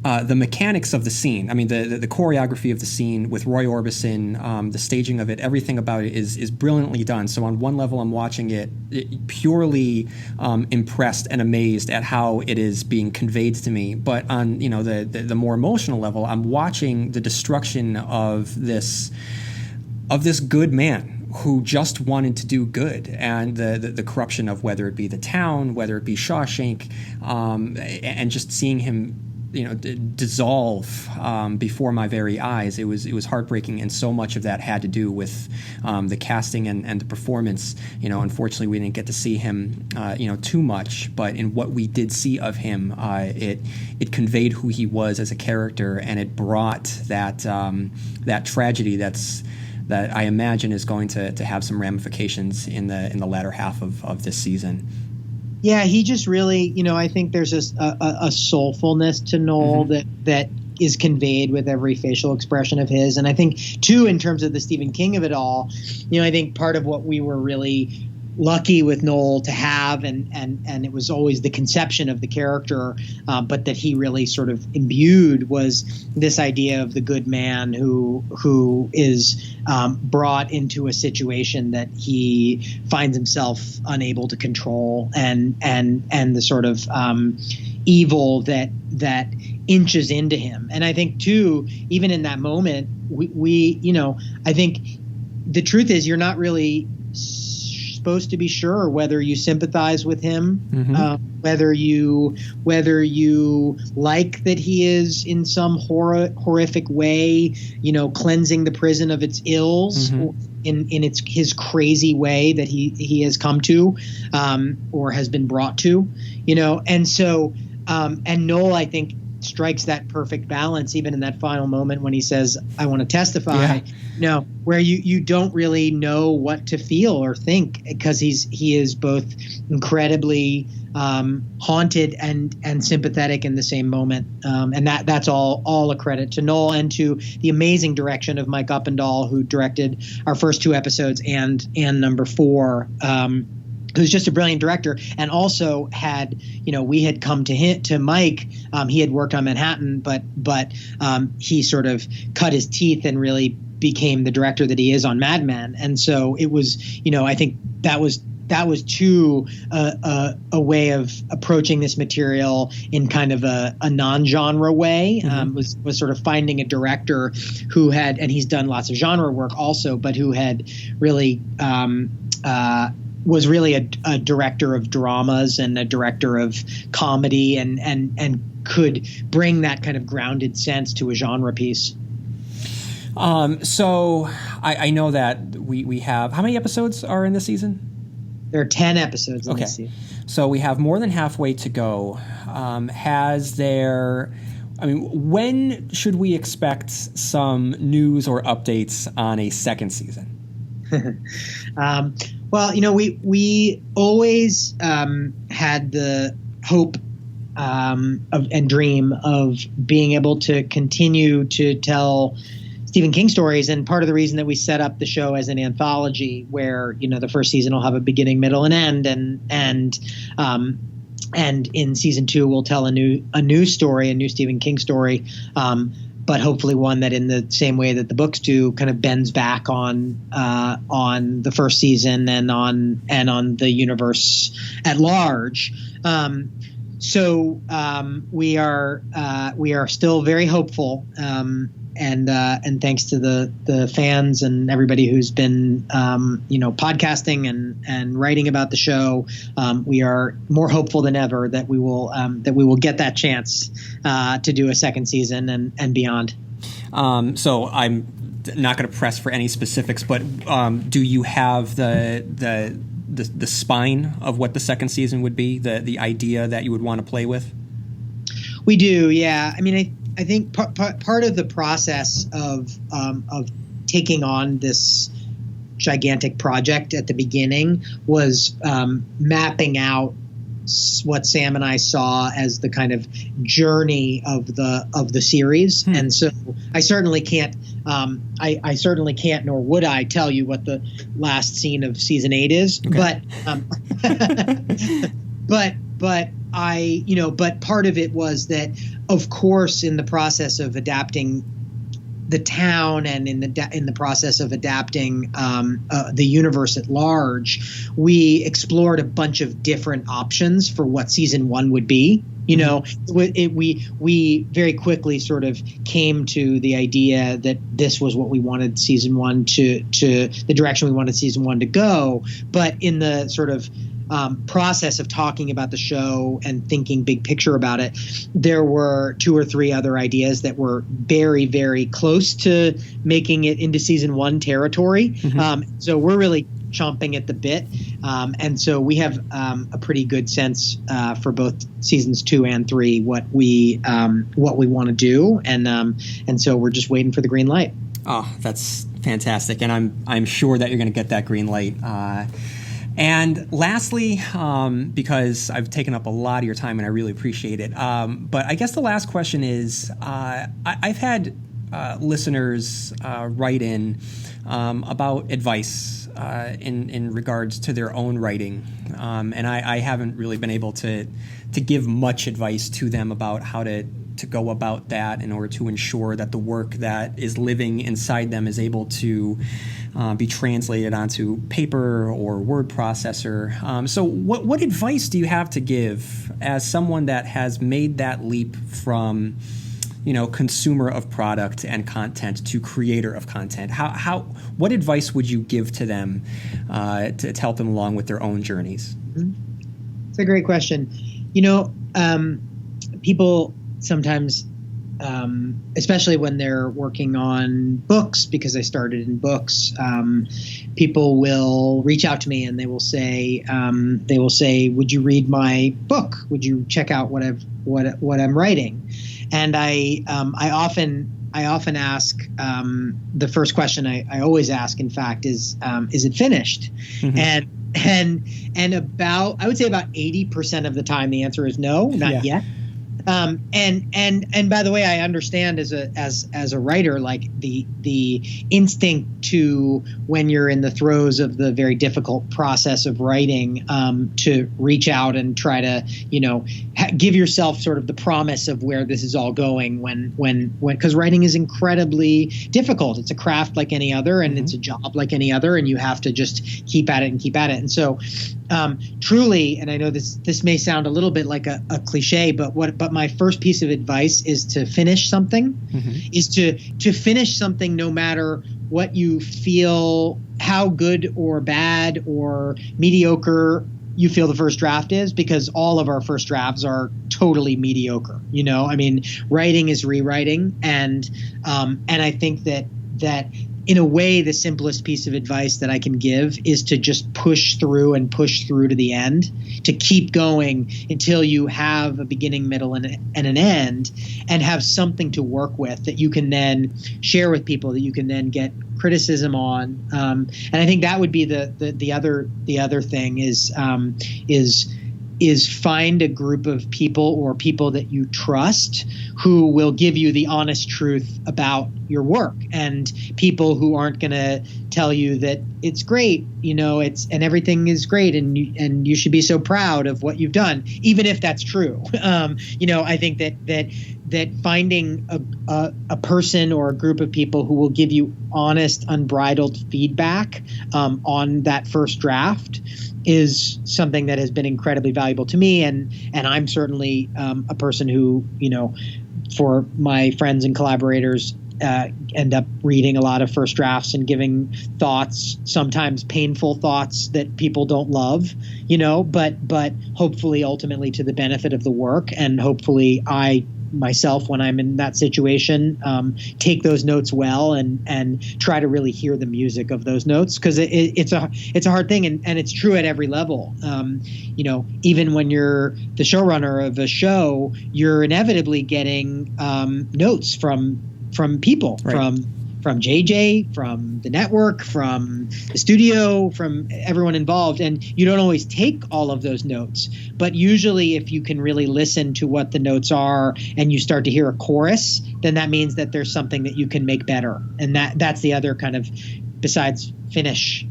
Speaker 1: the mechanics of the scene. I mean, the choreography of the scene with Roy Orbison, the staging of it, everything about it is brilliantly done. So on one level, I'm watching it purely impressed and amazed at how it is being conveyed to me. But on the more emotional level, I'm watching the destruction of this good man who just wanted to do good, and the corruption of whether it be the town, whether it be Shawshank, and just seeing him dissolve before my very eyes. It was heartbreaking, and so much of that had to do with the casting and the performance. Unfortunately, we didn't get to see him too much, but in what we did see of him, it conveyed who he was as a character, and it brought that tragedy that I imagine is going to have some ramifications in the latter half of this season.
Speaker 2: Yeah, he just really, I think there's a soulfulness to Noel that is conveyed with every facial expression of his. And I think, too, in terms of the Stephen King of it all, I think part of what we were really lucky with Noel to have, and it was always the conception of the character, but that he really sort of imbued, was this idea of the good man who is brought into a situation that he finds himself unable to control, and the sort of evil that inches into him. And I think too, even in that moment, we I think the truth is you're not really supposed to be sure whether you sympathize with him, whether you like that he is in some horrific way, cleansing the prison of its ills, in his crazy way that he has come to, or has been brought to, and so and Noel, I think, strikes that perfect balance even in that final moment when he says, I want to testify, where you don't really know what to feel or think, because he is both incredibly haunted and sympathetic in the same moment, and that's all a credit to Noel and to the amazing direction of Mike Uppendahl, who directed our first 2 episodes and number 4, who's just a brilliant director, and also had, we had come to Mike. He had worked on Manhattan, but he sort of cut his teeth and really became the director that he is on Mad Men. And so it was, I think that was too a way of approaching this material in kind of a non-genre way. Was sort of finding a director who had, and he's done lots of genre work also, but who had really was really a director of dramas and a director of comedy, and could bring that kind of grounded sense to a genre piece.
Speaker 1: So I know that we have, how many episodes are in this season?
Speaker 2: There are 10 episodes in this season.
Speaker 1: So we have more than halfway to go. When should we expect some news or updates on a second season?
Speaker 2: Well, we always had the hope and dream of being able to continue to tell Stephen King stories, and part of the reason that we set up the show as an anthology, where the first season will have a beginning, middle, and end, and in season 2 we'll tell a new story, a new Stephen King story. But hopefully one that, in the same way that the books do, kind of bends back on the first season and on the universe at large. So we are still very hopeful, and thanks to the fans and everybody who's been podcasting and writing about the show, we are more hopeful than ever that we will get that chance to do a second season and beyond.
Speaker 1: So I'm not going to press for any specifics, but do you have the spine of what the second season would be, the idea that you would want to play with?
Speaker 2: We do, yeah. I think part of the process of taking on this gigantic project at the beginning was mapping out what Sam and I saw as the kind of journey of the series. And so I certainly can't I certainly can't, nor would I, tell you what the last scene of season 8 is. Okay. But part of it was that, of course, in the process of adapting the town and in the process of adapting the universe at large, we explored a bunch of different options for what season 1 would be. We very quickly sort of came to the idea that this was what we wanted season 1 to the direction we wanted season 1 to go. But in the sort of process of talking about the show and thinking big picture about it, there were 2 or 3 other ideas that were very, very close to making it into season 1 territory. So we're really chomping at the bit. And so we have a pretty good sense for both seasons 2 and 3 what we want to do. And so we're just waiting for the green light.
Speaker 1: Oh, that's fantastic. And I'm sure that you're going to get that green light. And lastly, because I've taken up a lot of your time and I really appreciate it, but I guess the last question is, I've had listeners write in about advice in regards to their own writing, and I haven't really been able to give much advice to them about how to go about that in order to ensure that the work that is living inside them is able to be translated onto paper or word processor. So what advice do you have to give as someone that has made that leap from consumer of product and content to creator of content? What advice would you give to them to help them along with their own journeys?
Speaker 2: It's a great question. People sometimes, especially when they're working on books, because I started in books, people will reach out to me and they will say, "Would you read my book? Would you check out what I'm writing?" And I often ask, the first question I always ask, in fact, is it finished? Mm-hmm. And I would say about 80% of the time the answer is no, not yet. And by the way, I understand as a writer, like the instinct to, when you're in the throes of the very difficult process of writing, to reach out and try to, give yourself sort of the promise of where this is all going when because writing is incredibly difficult. It's a craft like any other, and it's a job like any other, and you have to just keep at it. And so, truly, and I know this may sound a little bit like a cliche, but my first piece of advice is to finish something, is to finish something no matter what you feel, how good or bad or mediocre you feel the first draft is, because all of our first drafts are totally mediocre. Writing is rewriting, and I think that in a way, the simplest piece of advice that I can give is to just push through to the end, to keep going until you have a beginning, middle, and an end, and have something to work with that you can then share with people, that you can then get criticism on. And I think that would be the other thing is find a group of people or people that you trust who will give you the honest truth about your work, and people who aren't going to tell you that it's great, and everything is great, and you should be so proud of what you've done, even if that's true. I think that finding a person or a group of people who will give you honest, unbridled feedback on that first draft is something that has been incredibly valuable to me. And I'm certainly a person who, for my friends and collaborators, end up reading a lot of first drafts and giving thoughts, sometimes painful thoughts that people don't love, but hopefully ultimately to the benefit of the work. And hopefully I myself, when I'm in that situation, take those notes well and try to really hear the music of those notes, because it's a hard thing, and it's true at every level. Even when you're the showrunner of a show, you're inevitably getting notes from people, right, from JJ, from the network, from the studio, from everyone involved. And you don't always take all of those notes, but usually if you can really listen to what the notes are and you start to hear a chorus, then that means that there's something that you can make better. And that's the other kind of, besides finish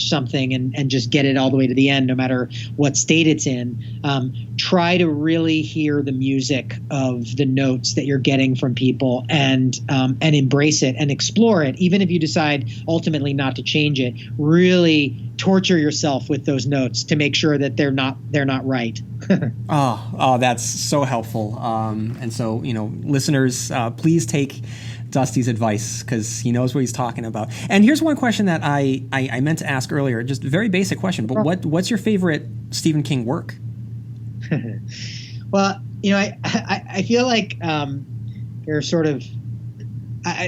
Speaker 2: something and just get it all the way to the end, no matter what state it's in. Try to really hear the music of the notes that you're getting from people, and embrace it and explore it. Even if you decide ultimately not to change it, really torture yourself with those notes to make sure that they're not right.
Speaker 1: Oh, that's so helpful. And so, listeners, please take Dusty's advice, because he knows what he's talking about. And here's one question that I meant to ask earlier, just a very basic question, but what's your favorite Stephen King work?
Speaker 2: Well, I feel like there are sort of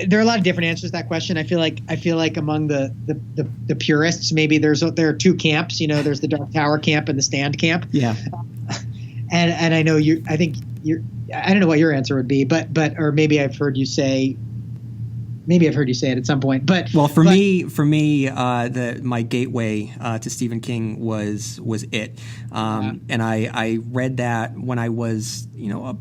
Speaker 2: there are a lot of different answers to that question. I feel like among the purists, maybe there are two camps. There's the Dark Tower camp and the Stand camp.
Speaker 1: Yeah.
Speaker 2: And I know I don't know what your answer would be, but or maybe I've heard you say maybe I've heard you say it at some point. But
Speaker 1: for me, my gateway to Stephen King was It, and I read that when I was,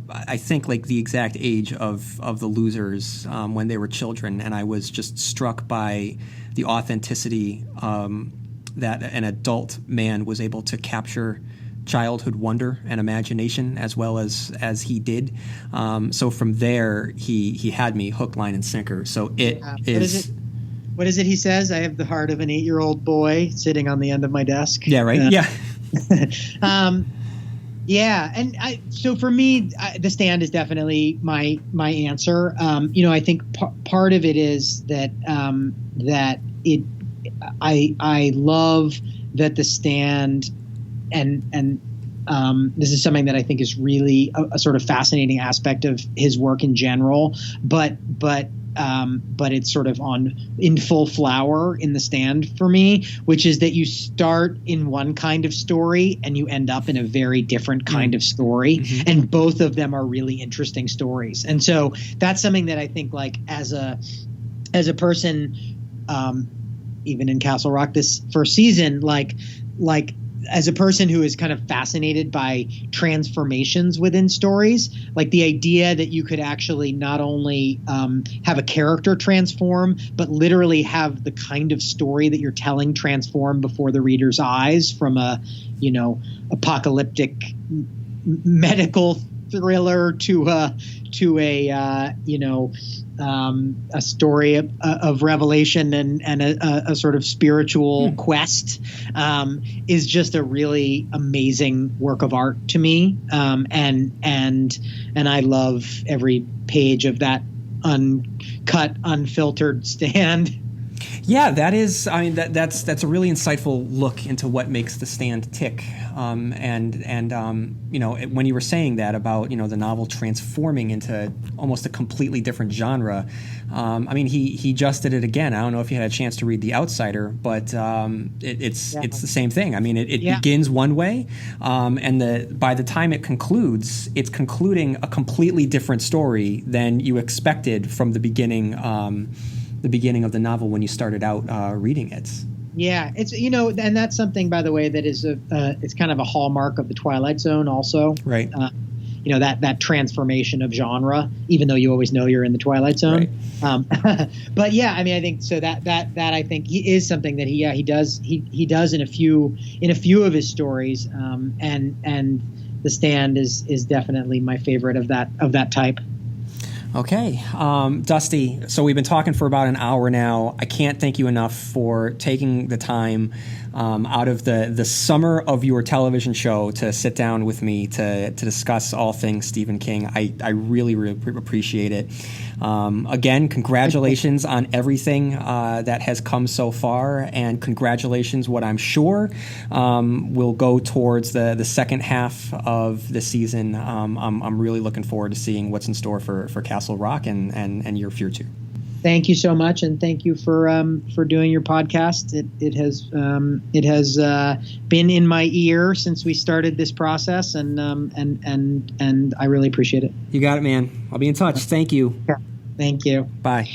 Speaker 1: I think like the exact age of the losers when they were children, and I was just struck by the authenticity that an adult man was able to capture childhood wonder and imagination as well as he did. So from there, he had me hook, line, and sinker. So it is.
Speaker 2: What is it he says? I have the heart of an 8-year-old boy sitting on the end of my desk.
Speaker 1: Yeah, right. Yeah.
Speaker 2: Yeah, and so for me, The Stand is definitely my answer. I think part of it is that I love that The Stand, and this is something that I think is really a sort of fascinating aspect of his work in general, but it's sort of in full flower in The Stand for me, which is that you start in one kind of story and you end up in a very different kind of story. Mm-hmm. And both of them are really interesting stories. And so that's something that I think, like, as a person, even in Castle Rock this first season, like as a person who is kind of fascinated by transformations within stories, like the idea that you could actually not only have a character transform, but literally have the kind of story that you're telling transform before the reader's eyes, from a, apocalyptic medical thriller to a story of revelation and a sort of spiritual quest, is just a really amazing work of art to me. And I love every page of that uncut, unfiltered Stand.
Speaker 1: Yeah, that is. I mean, that's a really insightful look into what makes The Stand tick. And when you were saying that about the novel transforming into almost a completely different genre, I mean, he just did it again. I don't know if you had a chance to read The Outsider, but it's the same thing. I mean, it begins one way, and by the time it concludes, it's concluding a completely different story than you expected from the beginning. The beginning of the novel when you started out reading it.
Speaker 2: Yeah, it's and that's something, by the way, that is it's kind of a hallmark of the Twilight Zone also.
Speaker 1: Right.
Speaker 2: That transformation of genre, even though you always know you're in the Twilight Zone. Right. But yeah, I mean, I think so that I think is something that he does in a few of his stories, and The Stand is definitely my favorite of that type.
Speaker 1: Okay. Dusty, so we've been talking for about an hour now. I can't thank you enough for taking the time out of the summer of your television show to sit down with me to discuss all things Stephen King. I really, really appreciate it. Again, congratulations on everything that has come so far, and congratulations what I'm sure will go towards the second half of the season. I'm really looking forward to seeing what's in store for Castle Rock and your future.
Speaker 2: Thank you so much, and thank you for doing your podcast. It has been in my ear since we started this process, and I really appreciate it.
Speaker 1: You got it, man. I'll be in touch. Thank you.
Speaker 2: Yeah. Thank you.
Speaker 1: Bye.